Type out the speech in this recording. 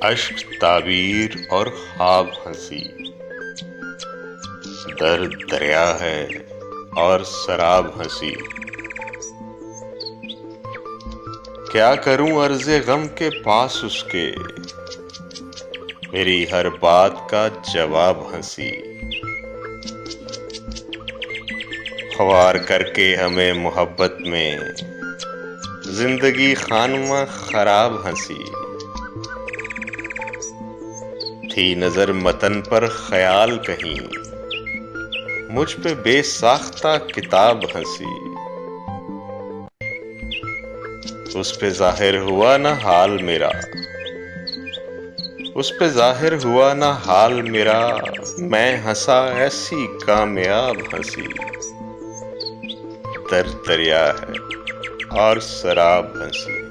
अश्क ताबीर और ख्वाब हंसी, दर्द दरिया है और शराब हंसी। क्या करूं अर्ज़े गम के पास उसके, मेरी हर बात का जवाब हंसी। ख्वार करके हमें मोहब्बत में, जिंदगी खानमा खराब हंसी। थी नजर मतन पर ख्याल कहीं, मुझ पे बेसाख्ता किताब हंसी। उस पे जाहिर हुआ ना हाल मेरा, उस पे जाहिर हुआ ना हाल मेरा, मैं हंसा ऐसी कामयाब हंसी। दर्द दरिया है और शराब हंसी।